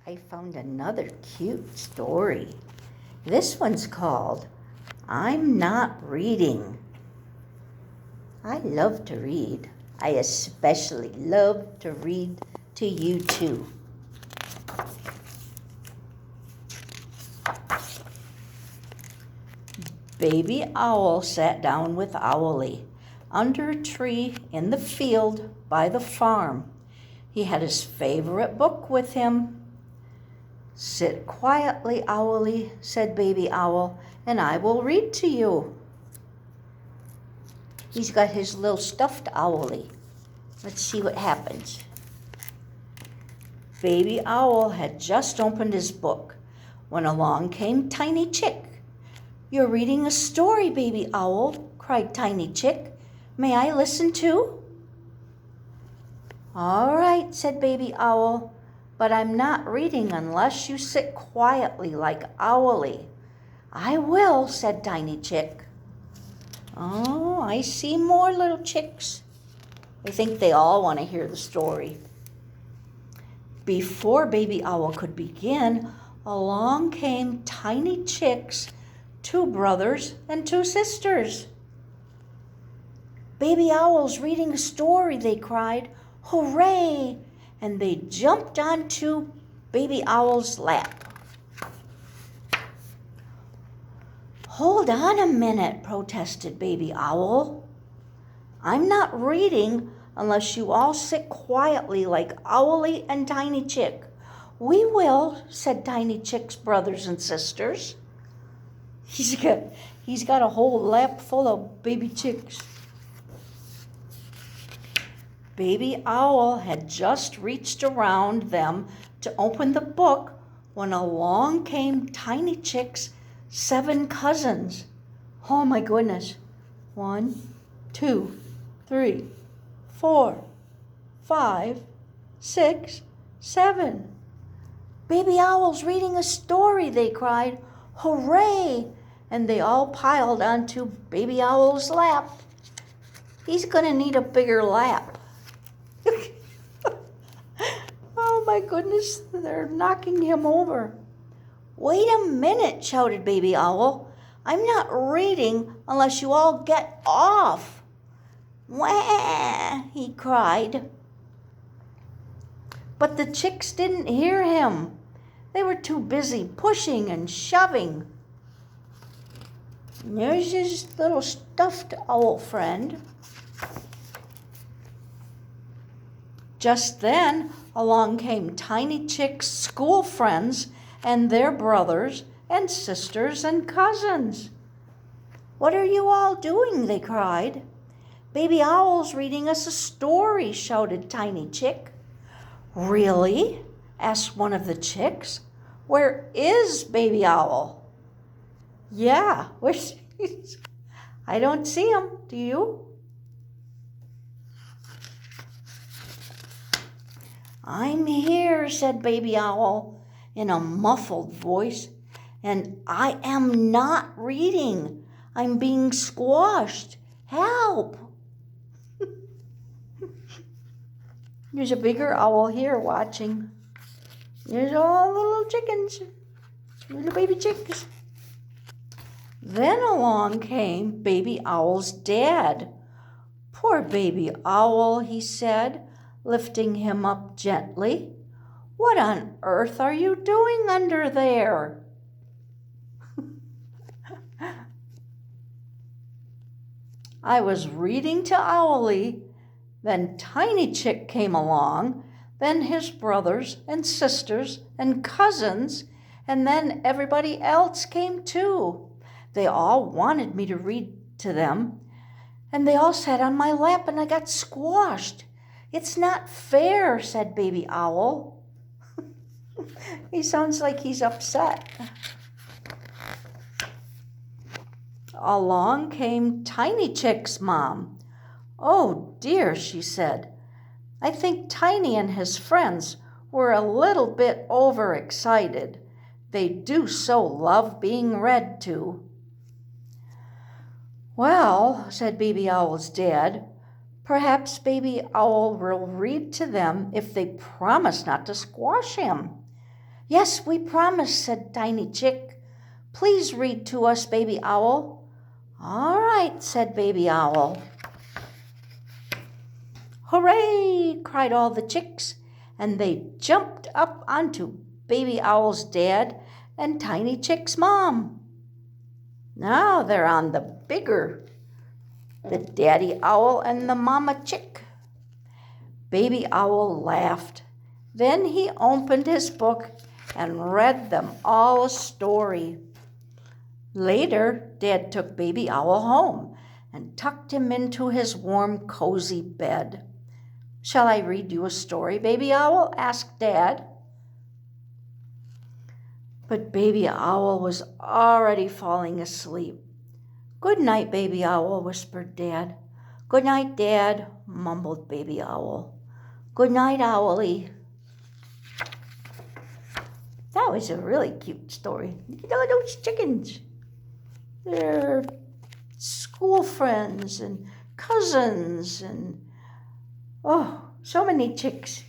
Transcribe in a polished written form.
I found another cute story. This one's called I'm Not Reading. I love to read. I especially love to read to you too. Baby Owl sat down with Owlie under a tree in the field by the farm. He had his favorite book with him. Sit quietly, Owlie, said Baby Owl, and I will read to you. He's got his little stuffed Owlie. Let's see what happens. Baby Owl had just opened his book when along came Tiny Chick. You're reading a story, Baby Owl, cried Tiny Chick. May I listen too? All right, said Baby Owl, but I'm not reading unless you sit quietly like Owlie. I will, said Tiny Chick. Oh, I see more little chicks. I think they all want to hear the story. Before Baby Owl could begin, along came Tiny Chick's 2 brothers and 2 sisters. Baby Owl's reading a story, they cried. Hooray! And they jumped onto Baby Owl's lap. Hold on a minute, protested Baby Owl. I'm not reading unless you all sit quietly like Owlie and Tiny Chick. We will, said Tiny Chick's brothers and sisters. He's got a whole lap full of baby chicks. Baby Owl had just reached around them to open the book when along came Tiny Chick's 7 cousins. Oh my goodness. 1, 2, 3, 4, 5, 6, 7. Baby Owl's reading a story, they cried. Hooray! And they all piled onto Baby Owl's lap. He's gonna need a bigger lap. Oh my goodness, they're knocking him over. Wait a minute, shouted Baby Owl. I'm not reading unless you all get off. Wah, he cried. But the chicks didn't hear him. They were too busy pushing and shoving. And there's his little stuffed owl friend. Just then, along came Tiny Chick's school friends and their brothers and sisters and cousins. What are you all doing? They cried. Baby Owl's reading us a story, shouted Tiny Chick. Really? Asked one of the chicks. Where is Baby Owl? Yeah, where's he? I don't see him. Do you? I'm here, said Baby Owl in a muffled voice, and I am not reading. I'm being squashed. Help! There's a bigger owl here watching. There's all the little chickens, little baby chicks. Then along came Baby Owl's dad. Poor Baby Owl, he said, lifting him up gently. What on earth are you doing under there? I was reading to Owlie. Then Tiny Chick came along, then his brothers and sisters and cousins, and then everybody else came too. They all wanted me to read to them, and they all sat on my lap and I got squashed. It's not fair, said Baby Owl. He sounds like he's upset. Along came Tiny Chick's mom. Oh dear, she said. I think Tiny and his friends were a little bit overexcited. They do so love being read to. Well, said Baby Owl's dad, perhaps Baby Owl will read to them if they promise not to squash him. Yes, we promise, said Tiny Chick. Please read to us, Baby Owl. All right, said Baby Owl. Hooray! Cried all the chicks, and they jumped up onto Baby Owl's dad and Tiny Chick's mom. Now they're on the Daddy Owl and the Mama Chick. Baby Owl laughed. Then he opened his book and read them all a story. Later, Dad took Baby Owl home and tucked him into his warm, cozy bed. Shall I read you a story, Baby Owl? Asked Dad. But Baby Owl was already falling asleep. Good night, Baby Owl, whispered Dad. Good night, Dad, mumbled Baby Owl. Good night, Owlie. That was a really cute story. You know, those chickens, they're school friends and cousins and, oh, so many chicks.